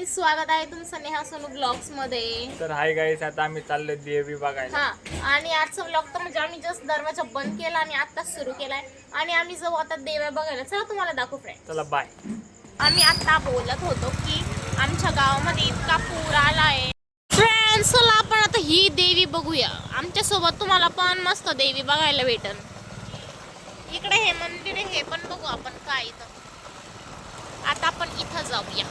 गाईस, स्वागत आहे तुमचं नेहा सोनू ब्लॉग्स मध्ये. तर हाय गाईस, आता आम्ही चाललो देवी बघायला. आणि आजचा ब्लॉग तर म्हणजे आम्ही जस्ट दरवाजा बंद केला आणि आताच सुरू केलाय आणि आम्ही जाऊ आता देव्या बघायला. चला तुम्हाला दाखवू फ्रेंड. चला बाय. आम्ही आता बोलत होतो की आमच्या गावामध्ये इतका पूर आलाय फ्रेंड्स. चला आपण आता ही देवी बघूया. आमच्या सोबत तुम्हाला पण मस्त देवी बघायला भेटल. इकडे हे मंदिर आहे, हे पण बघू आपण काय इथं. आता आपण इथं जाऊया.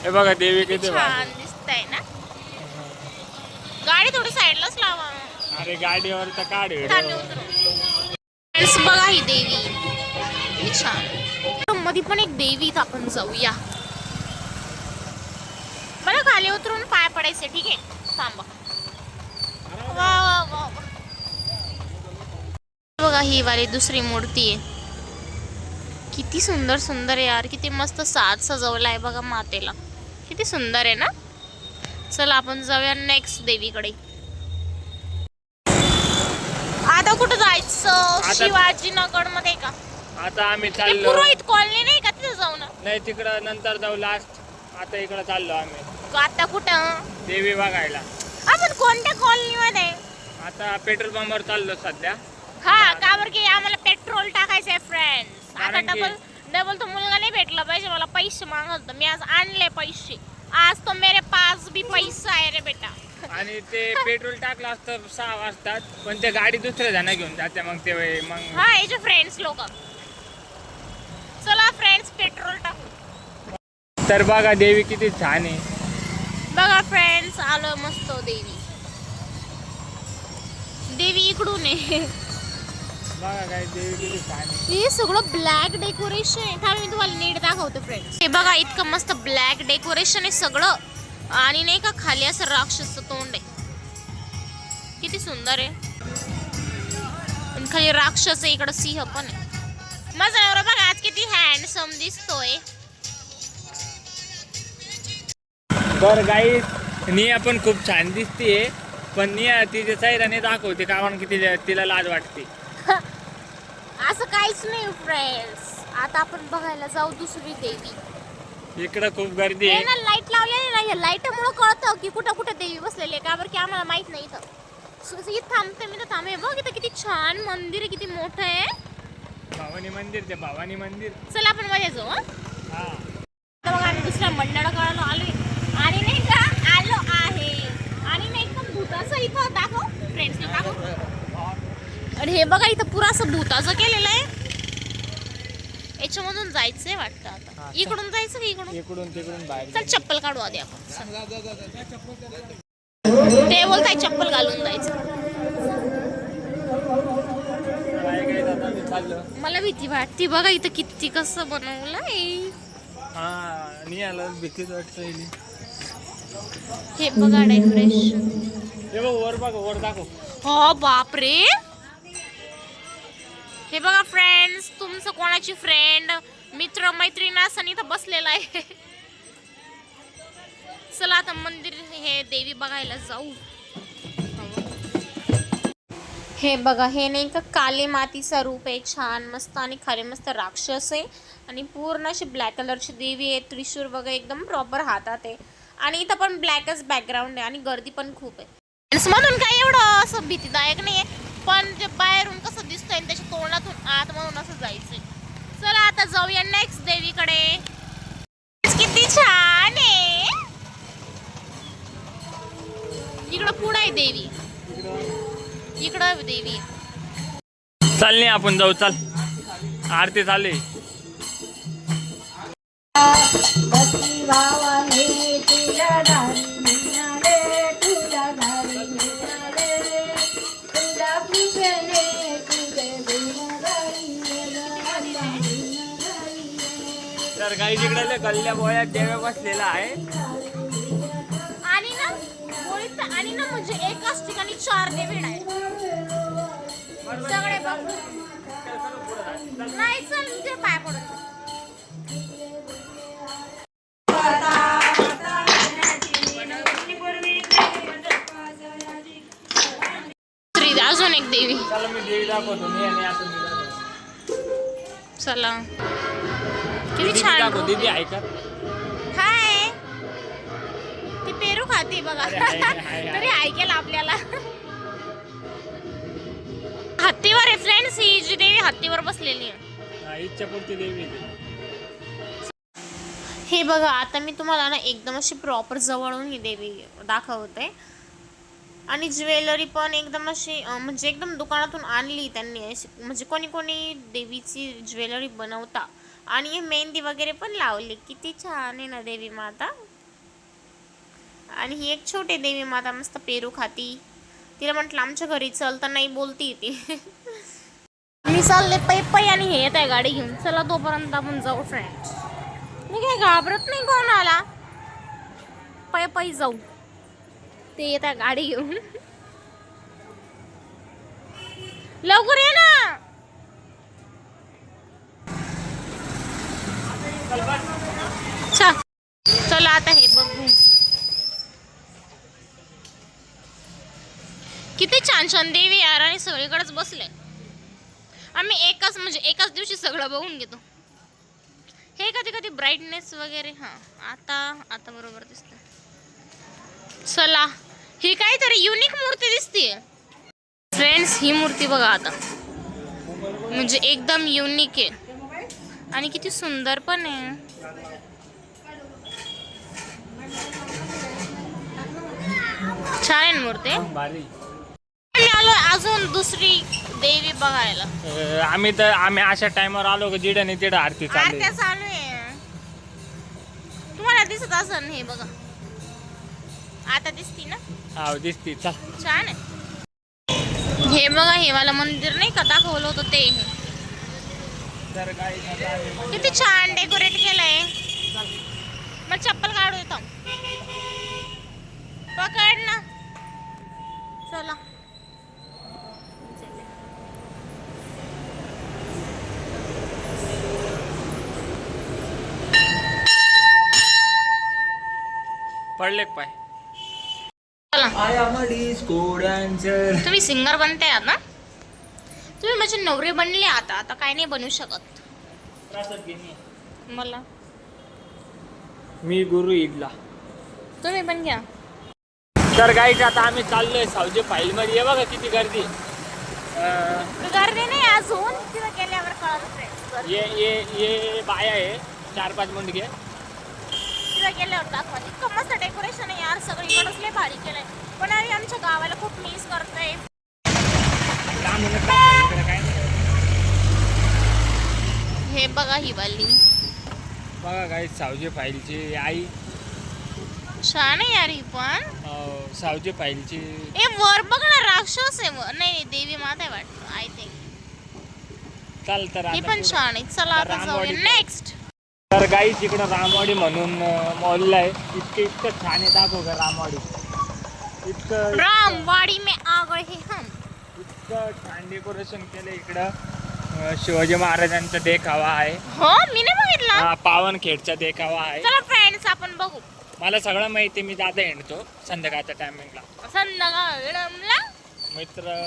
हे बघा देवी किती छान दिसतंय ना. गाडी थोडी साईडलाच लावा. अरे गाडीवर तर काढ. फ्रेंड्स बघा ही देवी किती छान. मध्ये पण एक देवीत आपण जाऊया. मला खाली उतरून पाय पडायचे. ठीक आहे, थांबा. वा वा वा. बघा ही वाली दुसरी मूर्ती आहे. किती सुंदर सुंदर आहे यार. किती मस्त साज सजवला आहे बघा मातेला. किती सुंदर आहे ना. चला आपण जाऊया नेक्स्ट देवीकडे. आता कुठं जायचं? शिवाजीनगर मध्ये का? आता आम्ही चाललो. पुरोहित कॉलनी नाही का, तिथे जाऊ ना. नाही, तिकडं नंतर जाऊ लास्ट. आता इकडं चाललो आम्ही. आता कुठं देवी बघायला? आपण कोणत्या कॉलनी मध्ये? आता पेट्रोल पंपवर चाललो सध्या. हा, का बरं की आम्हाला पेट्रोल टाकायचंय फ्रेंड्स. आता डबल तो मुलगा नाही भेटला पाहिजे. मला पैसे मागत. मी आज आणले पैसे. आज तो मेरे पास भी पैसा आहे रे बेटा. आणि ते पेट्रोल टाकलं असतं 6 वाजतात, पण ते गाडी दुसऱ्या जण घेऊन जाते. मग ते मग हा, याचे फ्रेंड्स लोक. चला फ्रेंड्स पेट्रोल टाकू. तर बघा देवी किती छान आहे. बघा फ्रेंड्स, आलो मस्त देवी. देवी इकडून आहे. बघा काय देवी किती छान आहे. हे सगळं ब्लॅक डेकोरेशन आहे. थांब मी तुम्हाला नीट दाखवते फ्रेंड्स. हे बघा इतकं मस्त ब्लॅक डेकोरेशन आहे सगळं. आणि नाही का खाली असं राक्षसचं तोंड आहे. किती सुंदर आहे. आणि खाली राक्षस आहे, इकडं सिंह पण आहे. माझा नवरा बघा आज किती हँडसम दिसतोय. तर गाईस, निया पण खूप छान दिसतीये. पण निया तिच्या चेहऱ्याने दाखवते कारण की तिला लाज वाटते. असं काहीच नाही फ्रेंड्स. आता आपण बघायला जाऊ दुसरी देवी. इकडं खूप गर्दी आहे. लाईट लावलेली नाही. लाईटमुळे कळतं की कुठं कुठं देवी बसलेली आहे. का बरं की आम्हाला माहित नाही. इथं थांबते मी. तर थांबे बघ, इथं किती छान मंदिर आहे. किती मोठं आहे. भवानी मंदिर. ते भवानी मंदिर. चला आपण मध्ये जाऊ. हा, बघा आम्ही दुसऱ्या मंडळाकडे आलोय. आणि नाही का आलो आहे. आणि नाही एकदम भूताचं इथं दाखव फ्रेंड्सला दाखव. आणि हे बघा इथं पुरा असं भूताचं केलेलं आहे. याच्यामधून जायचंय वाटतं. आता इकडून जायचं की इकडून तिकडून बाहेर. चल चप्पल काढू आधी आपण. ते बोलताय चप्पल घालून जायचं. मला भीती वाटते. बघा इथं किती कसं बनवलंय. हा, नियाला भीतीच वाटतंय. हे बघा डेकोरेशन. हे बघ वर बघ, वर दाखव. हो बापरे. हे बघा फ्रेंड्स, तुमचं कोणाची फ्रेंड मित्र मैत्रीण असं इथं बसलेला आहे. चला आता मंदिर हे देवी बघायला जाऊ. हे बघा, हे नाही का काली मातीचा रूप आहे. छान मस्त. आणि खाली मस्त राक्षस आहे. आणि पूर्ण अशी ब्लॅक कलरची देवी आहे. त्रिशूळ बघा एकदम प्रॉपर हातात आहे. आणि इथं पण ब्लॅकच बॅकग्राऊंड आहे. आणि गर्दी पण खूप आहे. म्हणून काय एवढं असं भीतीदायक नाही आहे. पण जे बाहेरून कसं दिसतंय त्याच्या तोंडातून आत म्हणून असं जायचंय. चला आता जाऊया नेक्स्ट देवीकडे. किती छान आहे. इकडं पुढे आहे देवी. इकडं देवी. चल नाही आपण जाऊ. चल, आरती चालू आहे. तर काही तिकडे गल्ल्या बोळ्यात देव्या बसलेला आहे. आणि ना म्हणजे एकाच ठिकाणी 4 देवी आहे सगळे. नाही चल ते पाय पडत. अजून एक देवी. चला मी देवी दाखवतो. चला किती छान दाखव, रूप दीदी आहे. आहे का? हाय ती पेरू खाते बघा. अरे, हाय. तरी ऐकेल आपल्याला. हत्तीवर आहे फ्रेंड्स, ही जी देवी हत्तीवर बसलेली आहे. हा, इच्छापूर्ती देवी आहे ती. हे बघा, आता मी तुम्हाला ना एकदम अशी प्रॉपर जवळून ही देवी दाखवते. आणि ज्वेलरी पण एकदम अशी म्हणजे एकदम दुकानातून आणली त्यांनी अशी, म्हणजे कोणी कोणी देवीची ज्वेलरी बनवता. आणि मेहंदी वगैरे पण लावली. किती छान आहे ना देवी माता. आणि ही एक छोटी देवी माता मस्त पेरू खाती. तिला म्हटलं आमच्या घरी चल, तर नाही बोलती ती. मी चालले पै पै आणि हे येत आहे गाडी घेऊन. चला तोपर्यंत आपण जाऊ फ्रेंड्स. मी काय घाबरत नाही कोणाला, पै पै जाऊ. ते येत आहे गाडी घेऊन. लवकर ये ना. चला आता हे बघू. किती छान छान देवी यार, आणि सगळीकडेच बसले. आम्ही एकाच दिवशी सगळं बघून घेतो. हे कधी कधी ब्राईटनेस वगैरे. हा आता बरोबर दिसत. चला, ही काहीतरी युनिक मूर्ती दिसतीये फ्रेंड्स. ही मूर्ती बघा आता, म्हणजे एकदम युनिक आहे आणि किती सुंदर पण आहे. छान आहे मूर्ती. भारी. आम्ही आलो अजून दुसरी देवी बघायला. आम्ही अशा टाइमवर आलो की जिडे नाही तिडे आरती चालली. आरत्या चालू आहे, तुम्हाला दिसत असेल. हे बघा, आता दिसती ना. हा, दिसती. चल. छान आहे. हे बघा, हे वाला मंदिर नाही का दाखवलं होतं ते. तर किती छान डेकोरेट केलंय. मग चप्पल काढू येतो, पकड ना. चला. पडले का पाय? चला. तुम्ही सिंगर बनते आहात ना. तुम्ही माझे नवरे बनले. आता काय नाही बनवू शकत मला. मी गुरु इडला. तुम्ही पण घ्या. तर गाईज आता आम्ही चाललोय सावजी फाईल मध्ये. ये बघा किती गर्दी. गर्दी नाही अजून, तिथं गेल्यावर कळत. ये बाया आहे 4-5 मुंडके. तिथं गेल्यावर दाखवा. इतकं मस्त डेकोरेशन आहे यार, सगळीकडंच लय भारी केलंय. पण अरे आमच्या गावाला खूप मिस करतोय. हे बघा ही वाली. बघा गाईज सावजी फाईलची आई. छान आहे यार ही पण. सावजी फाईलची. ए वर बघ ना, राक्षस आहे. नाही देवी माता आहे वाटतं, आय थिंक. चाल तर ही आता पण पुढं. छान आहे. चला आता रामवाडी. जाऊया नेक्स्ट. तर गाईज इकडं रामवाडी म्हणून मॉल आहे. इतकं छान आहे. दाखव का रामवाडी. इतकं रामवाडी में आ गए हैं हम. इतकं छान डेकोरेशन केलं इकडं. शिवाजी महाराजांचा देखावा आहे. हो, मी नाही बघितला. हा, पावनखेडचा देखावा आहे. चला फ्रेंड्स आपण बघू. मला सगळं माहिती. मी जाता येतो संध्याकाळच्या टायमिंगला. संध्याकाळला मित्र.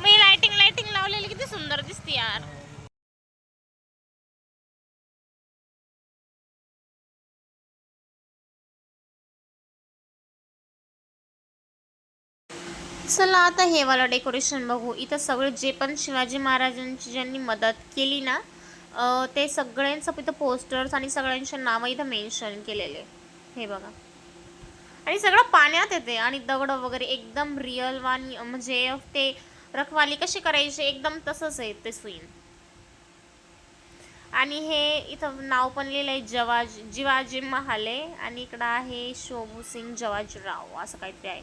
मी लाइटिंग लावलेली किती सुंदर दिसते यार. चला आता हे वाला डेकोरेशन बघू. इथं सगळे जे पण शिवाजी महाराजांची ज्यांनी मदत केली ना, ते सगळ्यांचं इथं पोस्टर्स आणि सगळ्यांचे नावं इथं मेन्शन केलेले. हे बघा, आणि सगळं पाण्यात येते. आणि दगड वगैरे एकदम रिअल वाणी, म्हणजे ते रखवाली कशी करायची एकदम तसंच आहे ते सीन. आणि हे इथं नाव पण लिहिलं आहे जिवाजी महाले. आणि इकडं आहे शोभू सिंग जवाजीराव असं काहीतरी आहे.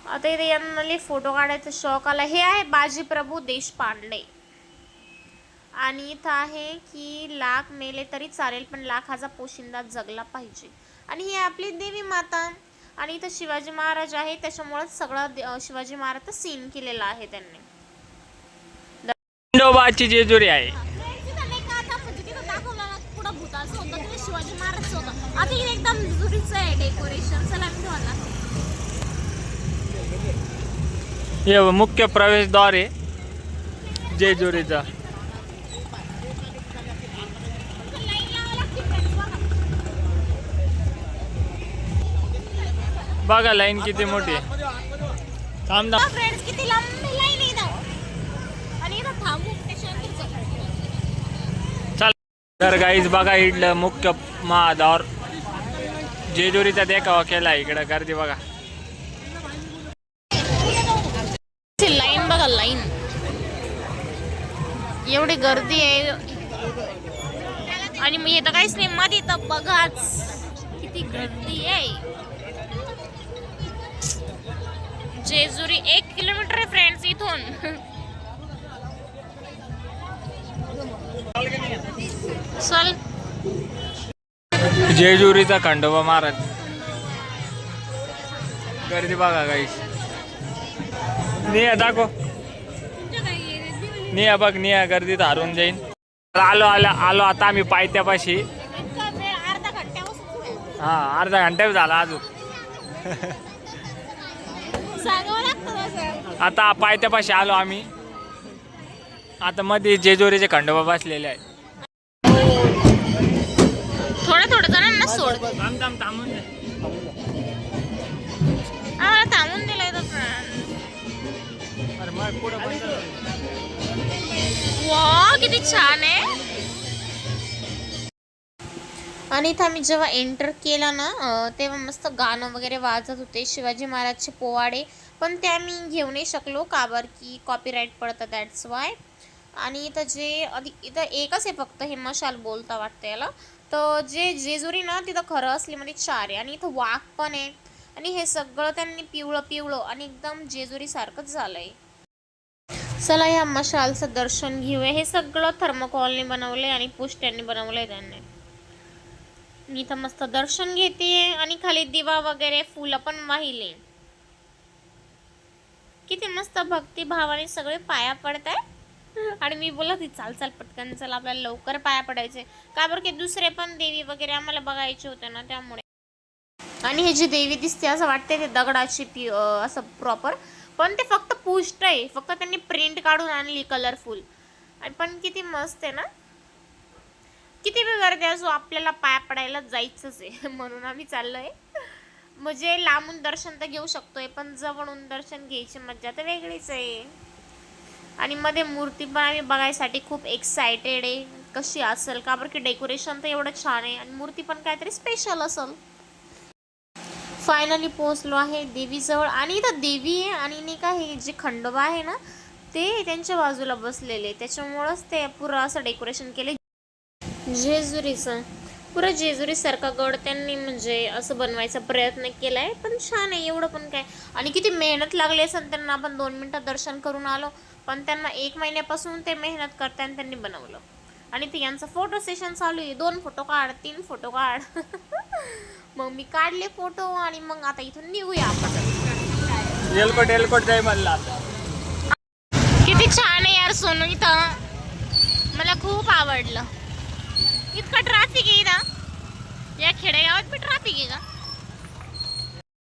आता इथे यांना फोटो काढायचा शौक आला. हे आहे बाजीप्रभू देशपांडे. आणि इथं आहे की लाख मेले तरी चालेल पण लाखाचा पोशिंदा जगला पाहिजे. आणि ही आपली देवी माता. आणि इथं शिवाजी महाराज आहे, त्याच्यामुळेच सगळं शिवाजी महाराज सीन केलेला आहे त्यांनी. खंडोबाची जेजुरी आहे. पुढं भूताचं होतं ते शिवाजी महाराज होतं. आता हे एकदम जेजुरीचं आहे डेकोरेशन. चला मी तुम्हाला. हे मुख्य प्रवेशद्वार आहे जेजुरीचा. बघा लाईन किती मोठी आहे. थांब थांब. फ्रेंड्स किती लंबी लाईन आहे इथं. आणि इथं थांबू त्याच्यानंतर चल तर गाईज बघा इथलं मुख्य महाद्वार जेजुरीचा देखावा केला इकडं गर्दी बघा. लाईन बघा लाईन एवढी गर्दी आहे. आणि मग येतं काहीच नाही मध्ये तर बघाच किती गर्दी आहे. जेजुरी 1 किलोमीटर आहे फ्रेंड्स इथून. चल जेजुरीचा खंडोबा महाराज गर्दी बघा गाईस. निया दाखव. निया बघ निया गर्दीत हारून जाईन. आलो आता आम्ही पायथ्यापाशी. अर्धा घंट्यापासून हा अर्धा घंटा झाला अजून. सांगावं लागतं. आता पायथ्यापाशी आलो आम्ही. आता मध्ये जेजुरीचे खंडोबा बसलेले आहे. थोडं जणांना सोड. थांबून दे. आम्हाला थांबून दिलंय तर अरे मग पुढं बंद. वा किती छान आहे. आणि इथं आम्ही जेव्हा एंटर केला ना तेव्हा मस्त गाणं वगैरे वाजत होते शिवाजी महाराजचे पोवाडे. पण ते आम्ही घेऊ नाही शकलो का बरं की कॉपीराईट पडतं दॅट्स वाय. आणि इथं इथं एकच आहे फक्त हे मशाल बोलता वाटतं याला. तर जे जेजुरी ना तिथं खरं असलीमध्ये 4 आहे. आणि इथं वाघ पण आहे. आणि हे सगळं त्यांनी पिवळं आणि एकदम जेजुरी सारखंच झालंय. चला या मशालचं दर्शन घेऊया. हे सगळं थर्मोकॉलने बनवलंय आणि पुष्ट्यांनी बनवलंय त्यांनी. मी इथं मस्त दर्शन घेते आणि खाली दिवा वगैरे फुलं पण वाहिले. किती मस्त भक्तिभावाने सगळे पाया पडताय. आणि मी बोलत चाल पटकन चल आपल्याला लवकर पाया पडायचे का बरं की दुसरे पण देवी वगैरे आम्हाला बघायचे होते ना त्यामुळे. आणि हे जी देवी दिसते असं वाटते ते दगडाची असं प्रॉपर. पण ते फक्त पुष्ट आहे. फक्त त्यांनी प्रिंट काढून आणली कलरफुल. आणि पण किती मस्त आहे ना. किती बी गर्दी असो आपल्याला पाया पडायला जायचंच आहे. म्हणून आम्ही चाललोय. म्हणजे लांबून दर्शन तर घेऊ शकतोय पण जवळून दर्शन घ्यायची मज्जा तर वेगळीच आहे. आणि मध्ये मूर्ती पण आम्ही बघायसाठी खूप एक्सायटेड आहे कशी असेल का बरं की डेकोरेशन तर एवढं छान आहे आणि मूर्ती पण काहीतरी स्पेशल असेल. फायनली पोहोचलो आहे देवीजवळ. आणि इथं देवी आहे आणि नाही का हे जे खंडोबा आहे ना ते त्यांच्या बाजूला बसलेले. त्याच्यामुळंच ते पुरं असं डेकोरेशन केले जेजुरीचं. पुरं जेजुरीसारखा गड त्यांनी म्हणजे असं बनवायचा प्रयत्न केलाय. पण छान आहे एवढं पण काय. आणि किती मेहनत लागली असेल त्यांना. आपण 2 मिनिटात दर्शन करून आलो पण त्यांना 1 महिन्यापासून ते मेहनत करताना त्यांनी बनवलं. आणि ते यांचं फोटो सेशन चालू आहे. 2 फोटो काढ 3 फोटो काढ. मग मी काढले फोटो आणि मग आता इथून निघूया आपण. एलकोट जाय म्हणला. किती छान आहे यार सोनू इथं. मला खूप आवडलं. इतकं ट्रॅफिक आहे इथं. या खेडेगावात बी ट्रॅफिक आहे का.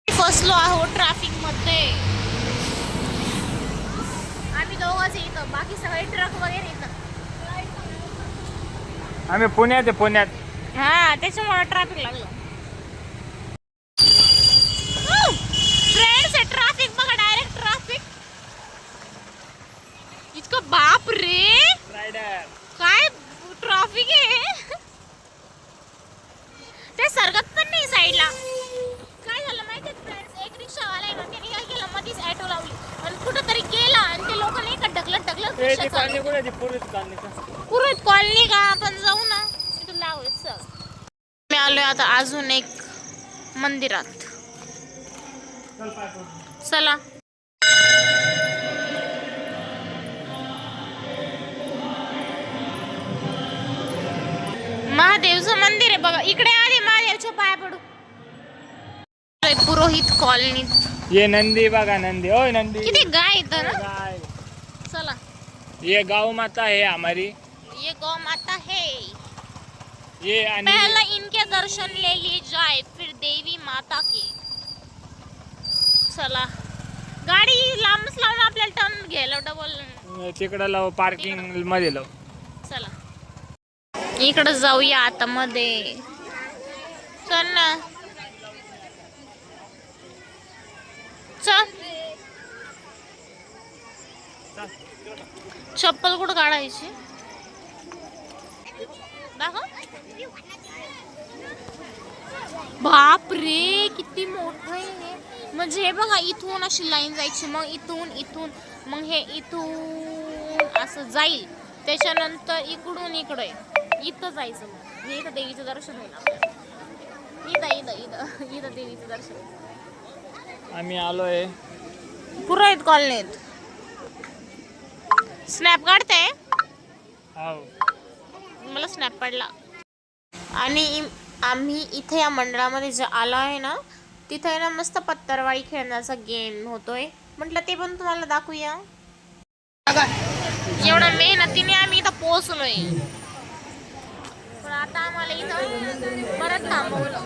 फसलो आहोत ट्रॅफिक मध्ये. आम्ही दोघंच इथं बाकी सगळे ट्रक वगैरे इथं. आम्ही पुण्यात. हा त्याच्यामुळे ट्रॅफिक लागलं. फ्रेंड्स ट्रॅफिक बघा डायरेक्ट ट्रॅफिक. इतकं बाप रे काय ट्रॅफिक आहे. ते सरगत पण नाही साईडला. काय झालं माहितीये फ्रेंड्स एक रिक्षावाला आहे ना त्याने काय केलं मध्येच ऑटो लावली आणि कुठं तरी गेला आणि ते लोक नाही का ढकलत पुरत कॉलनी का आपण जाऊ ना तिथून लावू. मी आलोय आता अजून एक मंदिरात. चला महादेवचं मंदिर आहे बघा. इकडे आधी महादेवच्या पाया पडू. पुरोहित कॉलनीत ये नंदी बघा नंदी. ओय नंदी किती गाय इथं ना. चला ये गौ माता है हमारी. ये गौ माता है. ये पहला इनके दर्शन ले लिए जाए फिर देवी माता के. चला गाडी लांबच लावून आपल्याला टर्न घ्यायला डबल तिकडं लाव पार्किंग मध्ये लाव. चला इकडं जाऊया आता मध्ये. चल ना चल चप्पल कुठं काढायची दाखव. बाप रे किती मोठं आहे हे. म्हणजे हे बघा इथून अशी लाईन जायची मग इथून मग हे इथून असं जाईल त्याच्यानंतर इकडून इकडे इथं जायचं मग हे इथं देवीचं दर्शन होईल आपल्याला. इथं देवीचं दर्शन. आम्ही आलोय पुरोहित कॉलनीत. स्नॅप काढते मला स्नॅप पडला. आणि आम्ही इथे या मंडळामध्ये जे आलो आहे ना तिथे आहे ना मस्त पत्तरवाळी खेळण्याचा गेम होतोय. म्हटलं ते पण तुम्हाला दाखवूया. एवढ्या मेहनतीने आम्ही इथं पोहोचलोय पण आता आम्हाला इथं परत थांबवलं.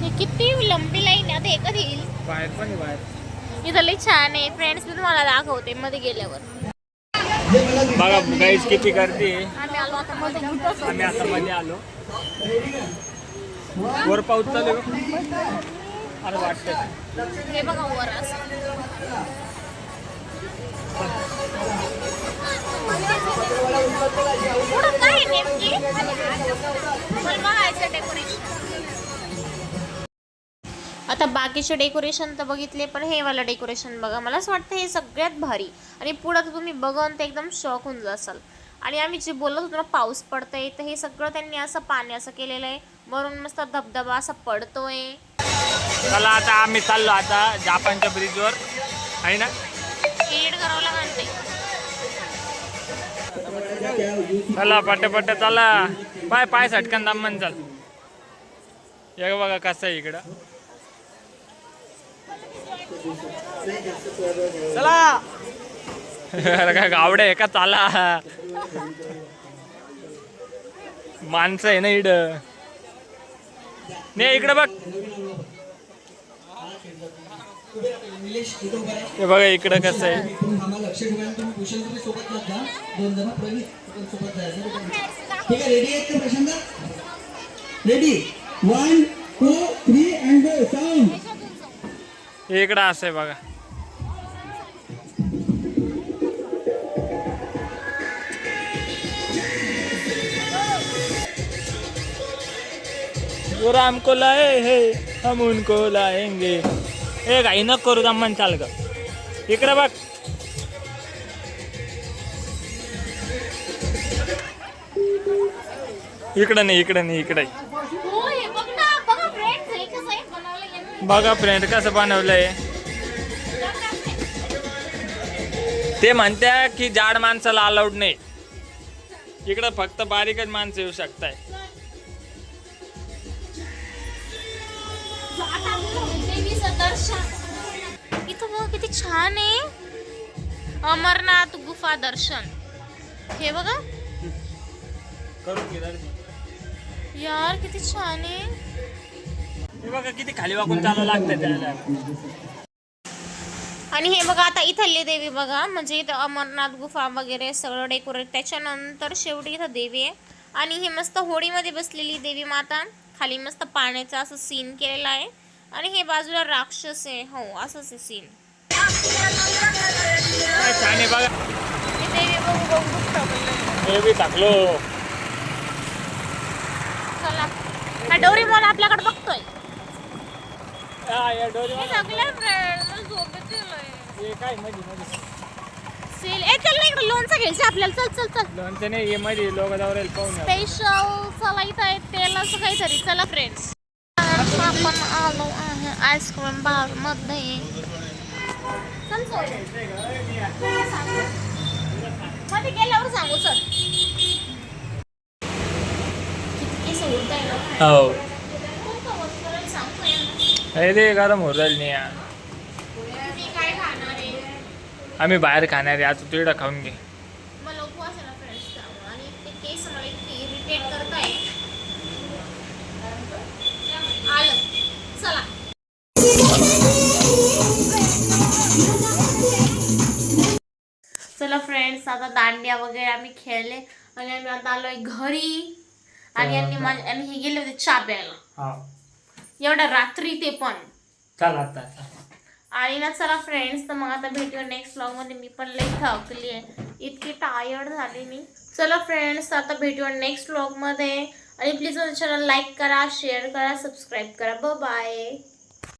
हे किती लंबी लाईन आहे. आता हे कधी येईल. बाहेर पण बाहेर इथं लई छान आहे फ्रेंड्स. मी तुम्हाला दाखवते मध्ये गेल्यावर. बघा गाईस किती गर्दी आहे. आम्ही आलो आता मध्ये. आम्ही आता मध्ये आलो. वर पाऊस चालू अरे वाटतं. हे बघा वर असं पुढं काय आहे नेमकी मला बघायचं डेकोरेशन. आता बाकीचे डेकोरेशन तर बघितले पण हे वाला डेकोरेशन बघा. मला असं वाटतं हे सगळ्यात भारी. आणि पुढं तर तुम्ही बघून ते एकदम शॉक होऊन जासाल. आणि आम्ही जे बोलत होतो ना पाऊस पडतोय तर हे सगळं त्यांनी असं पाणी असं केलेलं आहे वरून मस्त धबधबा असा पडतोय. चला आता आम्ही चाललो आता जापानच्या ब्रिजवर आहे ना. एड करावं लागते. चला पट्ट चला. पाय सटकन दमन चाल. हे बघा कसं आहे इकडं. चला अरे काय गावडे आहे का. चाला माणसं आहे ना इड. नाही इकडे बघ. हे बघा इकडं कसं आहे. हे इकडं असं आहे बघा. वो राम को लाए है हम उनको लाएंगे. ए घाई न करू दमन चाल ग. इकडे बघ. इकडे नाही इकडे. बघा फ्रेंड कसं बनवलंय. ते म्हणत्या की जाड माणसाला अलाउड नाही. इकडं फक्त बारीकच माणसं येऊ शकताय. इथं बघा किती छान आहे. अमरनाथ गुफा दर्शन. हे बघा यार किती छान आहे. हे बघा किती खाली वाकून चालू लागतं त्याला. आणि हे बघा आता इथली देवी बघा. म्हणजे इथं अमरनाथ गुफा वगैरे सगळं डेकोरेट. त्याच्यानंतर शेवटी इथं देवी आहे. आणि हे मस्त होडीमध्ये बसलेली देवी माता. खाली मस्त पाण्याचा असं सीन केलेला आहे. आणि हे बाजूला राक्षस आहे. हो असंच आहे सीन. छान आहे बघा. हे देवी बघू हे बी टाकलो. चला हा डोरेमॉन आपल्याकडे बघतोय. या डोरेमॉन. हे सगळे फ्रेंड मला झोपेत येलंय. हे काय मध्ये सेल ए चल ना इकडे लोणचं घ्यायचं आपल्याला. चल लोणचं नाही हे मध्ये लोक जाऊन पाहून. स्पेशल चला इथं आहे तेलाचं काहीतरी. चला फ्रेंड्स आपण आलो आहे आईस्क्रीम बार मध्ये. मध्ये गेल्यावर सांगू चल. किती सोडताय ना. हो कोणतं वस्तू आहे सांगतो यांना. हे ते गरम होत राहील नाही. तुम्ही काय खाणार आहे. आम्ही बाहेर खाणार आहे. आता तिकडं खाऊन घे. मला उपवास आहे ना फ्रेंड्स त्यामुळे. आणि ते केस मला इतके इरिटेट करताय. आलं चला. चला फ्रेंड्स आता दांडिया वगैरे आम्ही खेळले आणि आम्ही आता आलोय घरी. आणि आणि हे गेले होते चहा प्यायला हा एवढ्या रात्री ते पण. चल आता आणि ना चला फ्रेंड्स, तर मग आता भेटूया नेक्स्ट व्लॉग मध्ये. मी पण लई थकली आहे, इतकी टायर्ड झाली मी. चला फ्रेंड्स, आता भेटूया नेक्स्ट व्लॉग मध्ये. आणि प्लीज माझ्या चॅनल लाईक करा, शेअर करा, सबस्क्राईब करा. बाय.